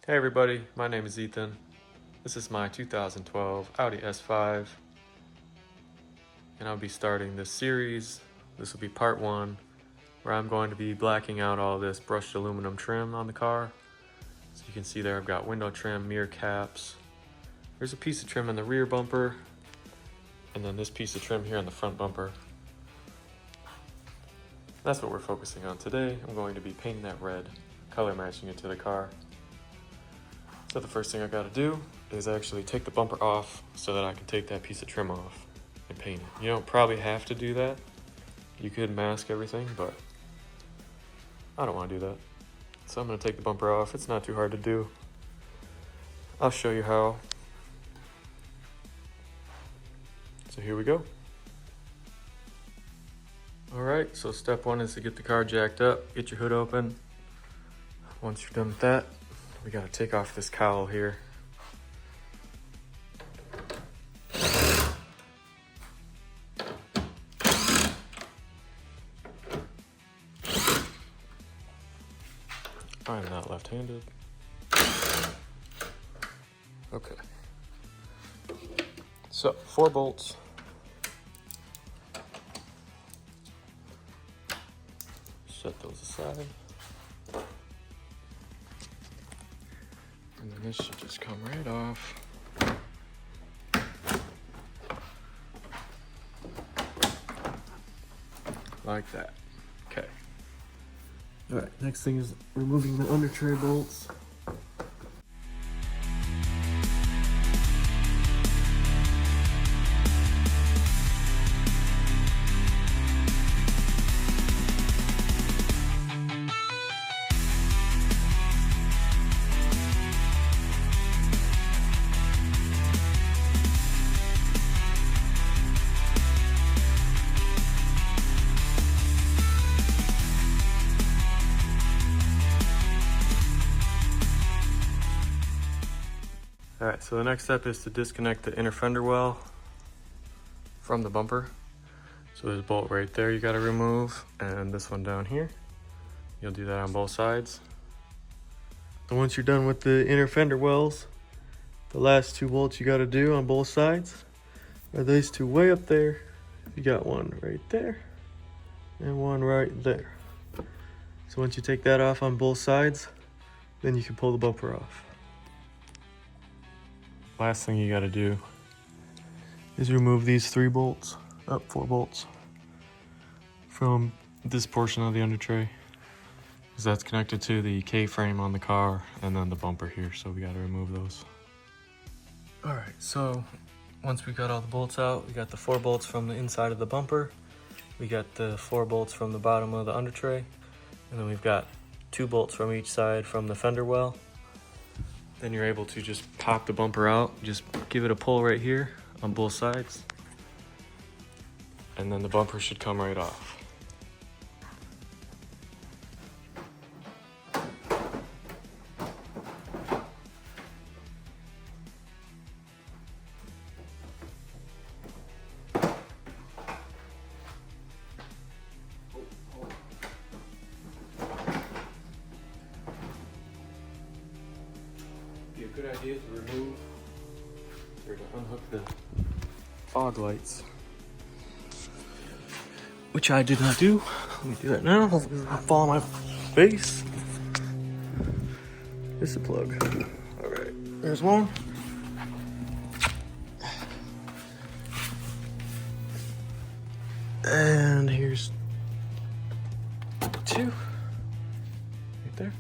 Hey everybody, my name is Ethan. This is my 2012 Audi S5, and I'll be starting this series. This will be part one, where I'm going to be blacking out all this brushed aluminum trim on the car. So you can see there I've got window trim, mirror caps. There's a piece of trim in the rear bumper, and then this piece of trim here on the front bumper. That's what we're focusing on today. I'm going to be painting that red, color matching it to the car. So the first thing I gotta do is actually take the bumper off so that I can take that piece of trim off and paint it. You don't probably have to do that. You could mask everything, but I don't wanna do that. So I'm gonna take the bumper off. It's not too hard to do. I'll show you how. So here we go. All right, so step one is to get the car jacked up, get your hood open. Once you're done with that, we gotta take off this cowl here. I'm not left-handed. Okay. So, 4 bolts. Set those aside. And then this should just come right off. Like that. Okay. All right, next thing is removing the under tray bolts. All right, so the next step is to disconnect the inner fender well from the bumper. So there's a bolt right there you gotta remove, and this one down here. You'll do that on both sides. And once you're done with the inner fender wells, the last 2 bolts you gotta do on both sides are these 2 way up there. You got one right there and one right there. So once you take that off on both sides, then you can pull the bumper off. Last thing you gotta do is remove these 4 bolts from this portion of the under tray, because that's connected to the K-frame on the car and then the bumper here, so we gotta remove those. All right, so once we got all the bolts out, we got the 4 bolts from the inside of the bumper, we got the 4 bolts from the bottom of the under tray, and then we've got 2 bolts from each side from the fender well. Then you're able to just pop the bumper out, just give it a pull right here on both sides, and then the bumper should come right off. Be a good idea to remove or to unhook the fog lights, which I did not do. Let me do that now. I'll fall on my face. This is a plug. All right, there's one. And here's 2 right there.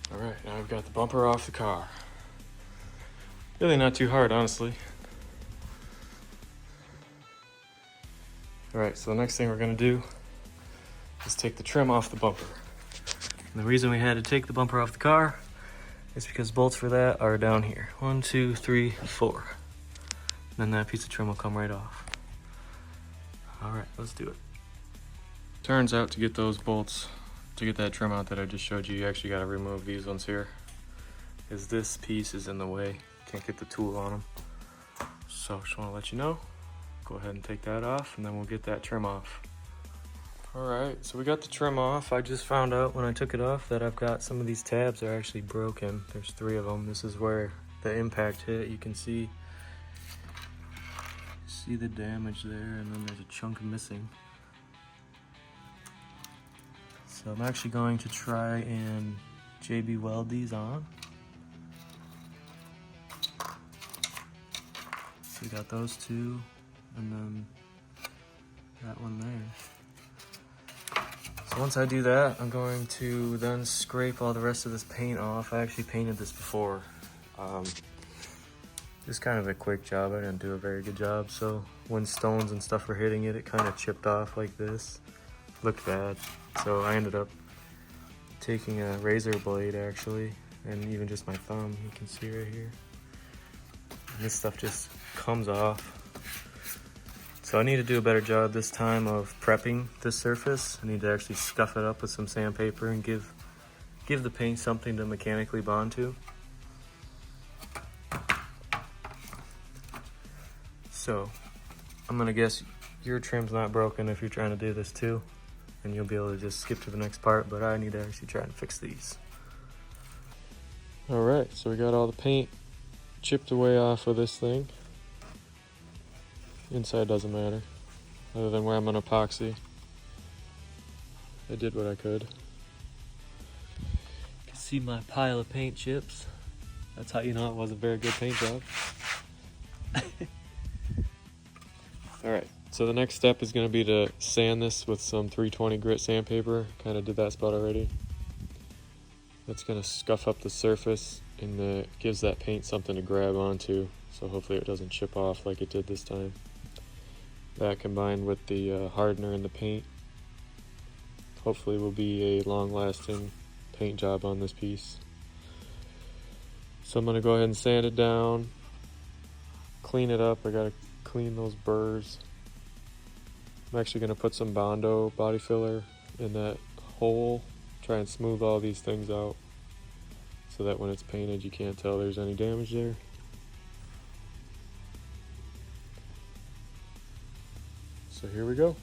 All right, now I've got the bumper off the car. Really not too hard, honestly. All right, so the next thing we're gonna do is take the trim off the bumper. And the reason we had to take the bumper off the car is because bolts for that are down here. 1, 2, 3, 4. And then that piece of trim will come right off. All right, let's do it. Turns out to get those bolts, to get that trim out that I just showed you, you actually got to remove these ones here, because this piece is in the way. Can't get the tool on them. So just want to let you know, go ahead and take that off, and then we'll get that trim off. All right, so we got the trim off. I just found out when I took it off that I've got some of these tabs are actually broken. There's 3 of them. This is where the impact hit. You can see the damage there, and then there's a chunk missing. So I'm actually going to try and JB weld these on. So we got those 2, and then that one there. So once I do that, I'm going to then scrape all the rest of this paint off. I actually painted this before. It's kind of a quick job. I didn't do a very good job. So when stones and stuff were hitting it, it kind of chipped off like this. Looked bad. So I ended up taking a razor blade actually, and even just my thumb, you can see right here. And this stuff just comes off. So I need to do a better job this time of prepping this surface. I need to actually scuff it up with some sandpaper and give the paint something to mechanically bond to. So I'm gonna guess your trim's not broken if you're trying to do this too, and you'll be able to just skip to the next part, but I need to actually try and fix these. All right, so we got all the paint chipped away off of this thing. Inside doesn't matter, other than where I'm on epoxy. I did what I could. You can see my pile of paint chips. That's how you know it was a very good paint job. All right, so the next step is gonna be to sand this with some 320 grit sandpaper. Kind of did that spot already. That's gonna scuff up the surface, and it gives that paint something to grab onto, so hopefully it doesn't chip off like it did this time. That combined with the hardener in the paint, hopefully will be a long-lasting paint job on this piece. So I'm gonna go ahead and sand it down, clean it up. I gotta clean those burrs. I'm actually gonna put some Bondo body filler in that hole, try and smooth all these things out so that when it's painted you can't tell there's any damage there. So here we go.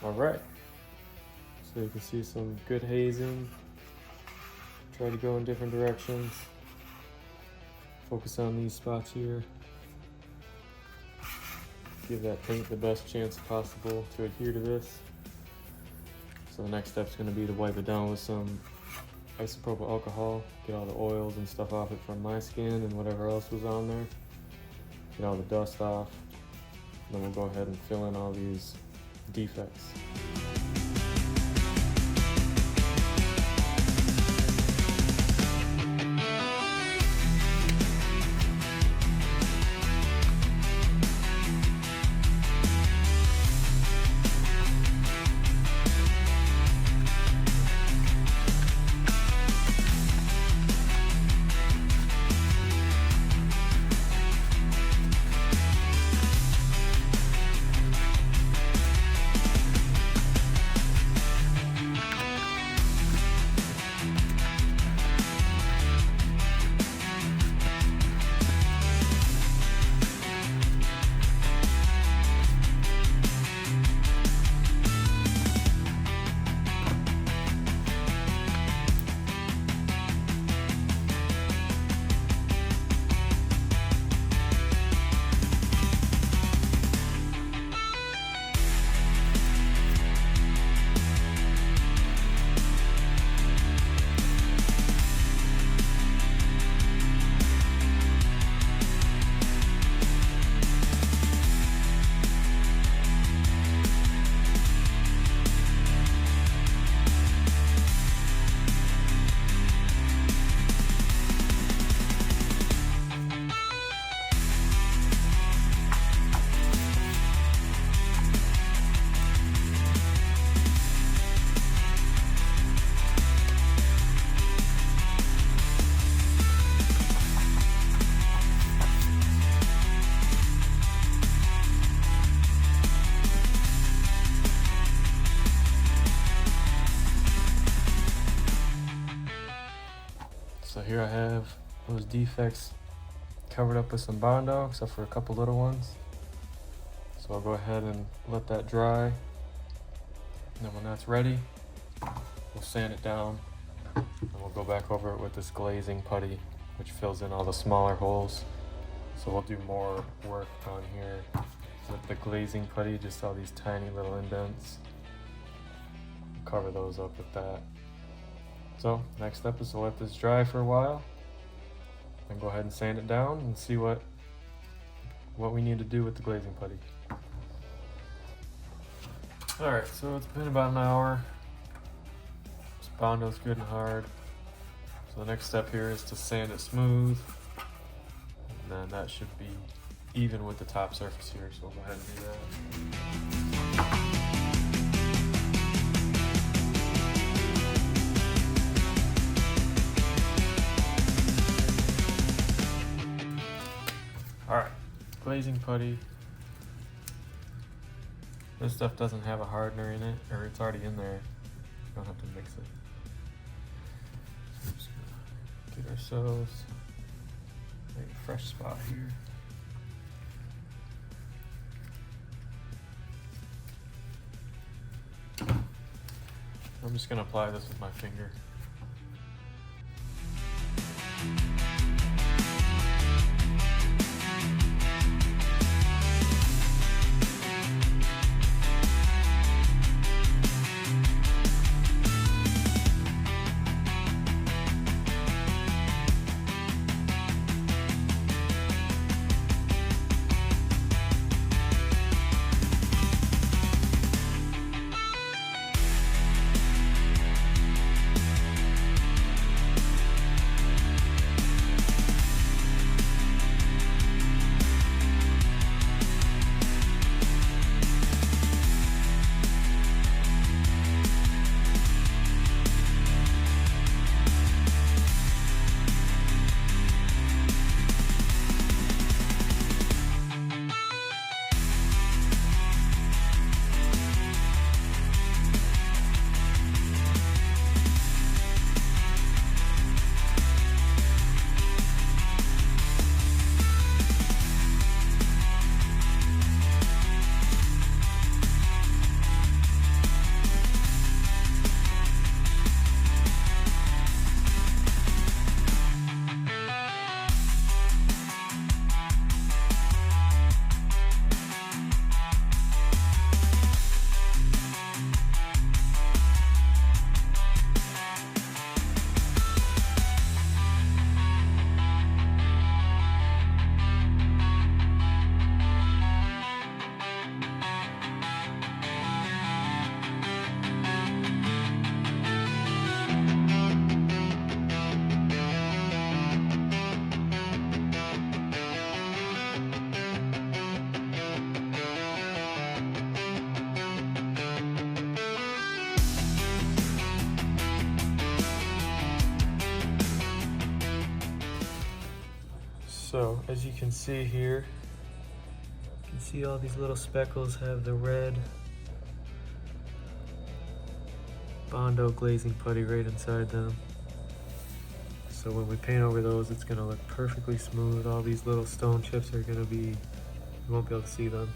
All right, so you can see some good hazing. Try to go in different directions. Focus on these spots here. Give that paint the best chance possible to adhere to this. So the next step is going to be to wipe it down with some isopropyl alcohol, get all the oils and stuff off it from my skin and whatever else was on there. Get all the dust off. Then we'll go ahead and fill in all these defects. here I have those defects covered up with some Bondo, except for a couple little ones. So I'll go ahead and let that dry. And then when that's ready, we'll sand it down and we'll go back over it with this glazing putty, which fills in all the smaller holes. So we'll do more work on here with the glazing putty, just all these tiny little indents. Cover those up with that. So next step is to let this dry for a while and go ahead and sand it down and see what we need to do with the glazing putty. Alright, so it's been about an hour. This Bondo's good and hard. So the next step here is to sand it smooth. And then that should be even with the top surface here, so we'll go ahead and do that. Alright, glazing putty. This stuff doesn't have a hardener in it, or it's already in there. You don't have to mix it. So I'm just gonna get ourselves a fresh spot here. I'm just gonna apply this with my finger. So as you can see here, you can see all these little speckles have the red Bondo glazing putty right inside them. So when we paint over those, it's going to look perfectly smooth. All these little stone chips are going to be, you won't be able to see them.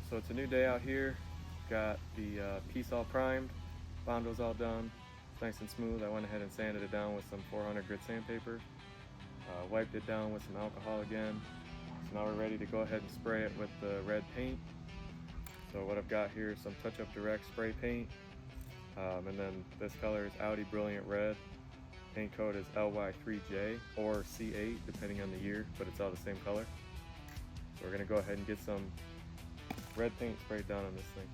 So it's a new day out here. Got the piece all primed, bondo's all done. It's nice and smooth. I went ahead and sanded it down with some 400 grit sandpaper. Wiped it down with some alcohol again. So now we're ready to go ahead and spray it with the red paint. So what I've got here is some Touch Up Direct spray paint. And then this color is Audi Brilliant Red. Paint code is LY3J or C8 depending on the year, but it's all the same color. So we're gonna go ahead and get some red paint sprayed down on this thing.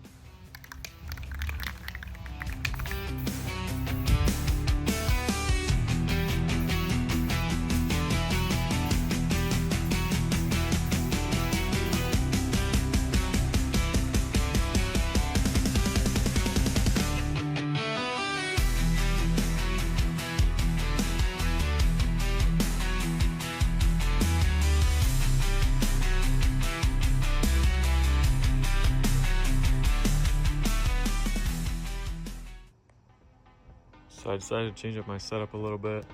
So I decided to change up my setup a little bit.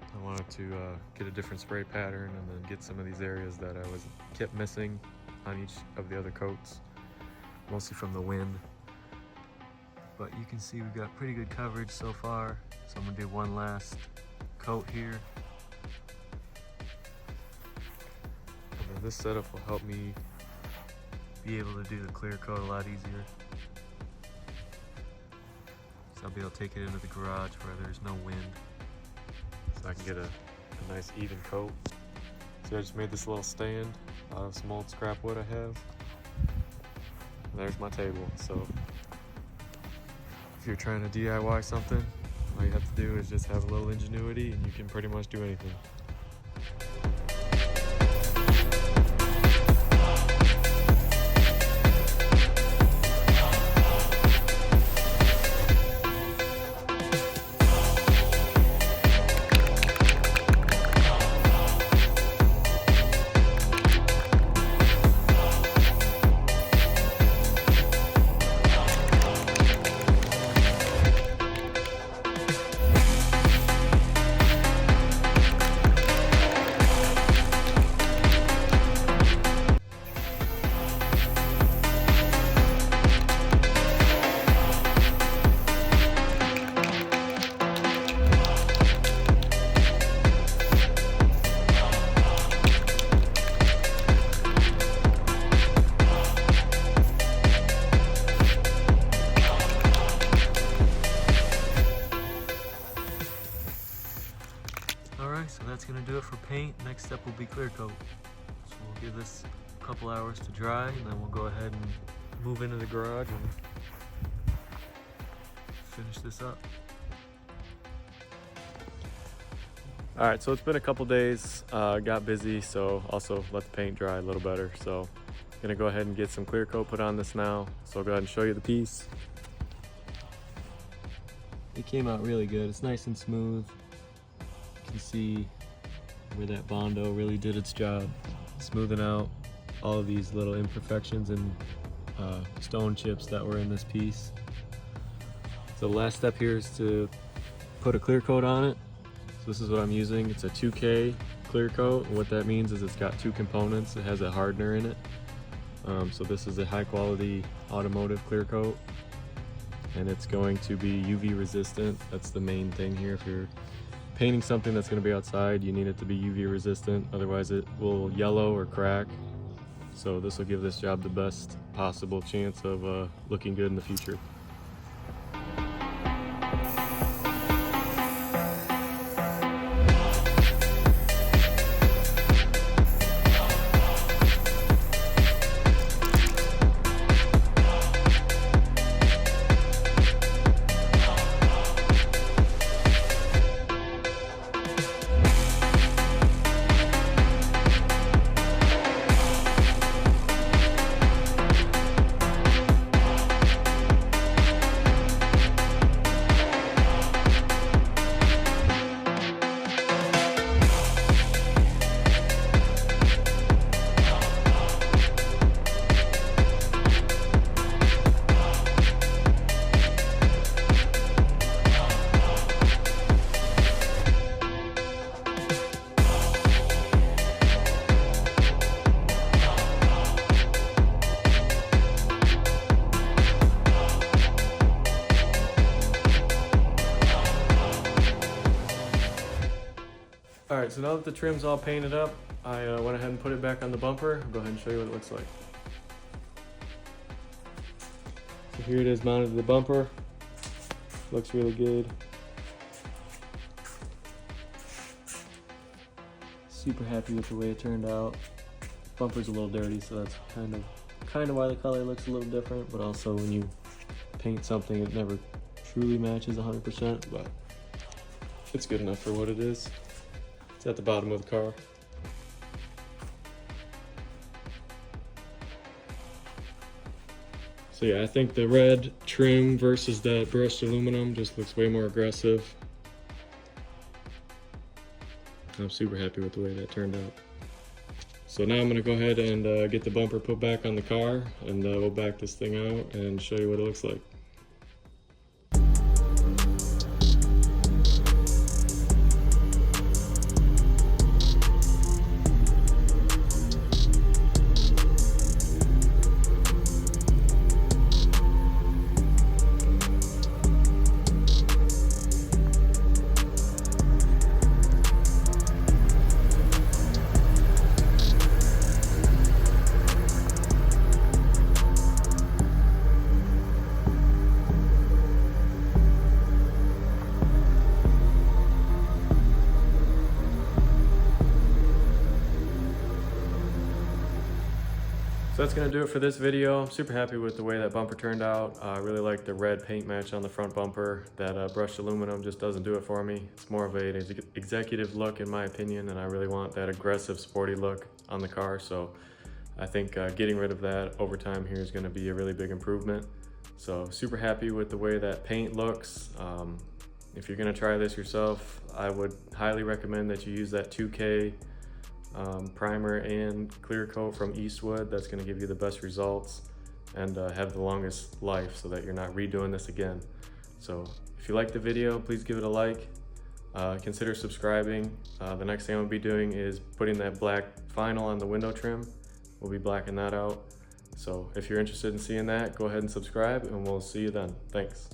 I wanted to get a different spray pattern and then get some of these areas that I kept missing on each of the other coats, mostly from the wind. But you can see we've got pretty good coverage so far. So I'm gonna do one last coat here. And then this setup will help me be able to do the clear coat a lot easier. So I'll be able to take it into the garage where there's no wind, so I can get a nice even coat. So I just made this little stand out of some old scrap wood I have. And there's my table. So if you're trying to DIY something, all you have to do is just have a little ingenuity and you can pretty much do anything. Alright, so that's going to do it for paint. Next step will be clear coat. So we'll give this a couple hours to dry and then we'll go ahead and move into the garage and finish this up. Alright, so it's been a couple days, got busy, so also let the paint dry a little better. So I'm gonna go ahead and get some clear coat put on this now. So I'll go ahead and show you the piece. It came out really good. It's nice and smooth. You can see where that Bondo really did its job, smoothing out all of these little imperfections and stone chips that were in this piece. So the last step here is to put a clear coat on it. So this is what I'm using. It's a 2K clear coat. What that means is it's got two components. It has a hardener in it. So this is a high quality automotive clear coat, and it's going to be UV resistant. That's the main thing here. If you're painting something that's going to be outside, you need it to be UV resistant, otherwise it will yellow or crack. So this will give this job the best possible chance of looking good in the future. right, so now that the trim's all painted up, I went ahead and put it back on the bumper. I'll go ahead and show you what it looks like. So here it is mounted to the bumper. Looks really good. Super happy with the way it turned out. Bumper's a little dirty, so that's kind of why the color looks a little different, but also when you paint something it never truly matches 100%, but it's good enough for what it is. It's at the bottom of the car. So yeah, I think the red trim versus that brushed aluminum just looks way more aggressive. I'm super happy with the way that turned out. So now I'm gonna go ahead and get the bumper put back on the car, and we'll back this thing out and show you what it looks like. So that's gonna do it for this video. I'm super happy with the way that bumper turned out. I really like the red paint match on the front bumper. That brushed aluminum just doesn't do it for me. It's more of an executive look in my opinion, and I really want that aggressive sporty look on the car. So I think getting rid of that over time here is gonna be a really big improvement. So super happy with the way that paint looks. If you're gonna try this yourself, I would highly recommend that you use that 2K primer and clear coat from Eastwood. That's going to give you the best results and have the longest life, so that you're not redoing this again. So if you like the video, please give it a like. Consider subscribing. The next thing I'm going to be doing is putting that black vinyl on the window trim. We'll be blacking that out. So if you're interested in seeing that, go ahead and subscribe, and we'll see you then. Thanks.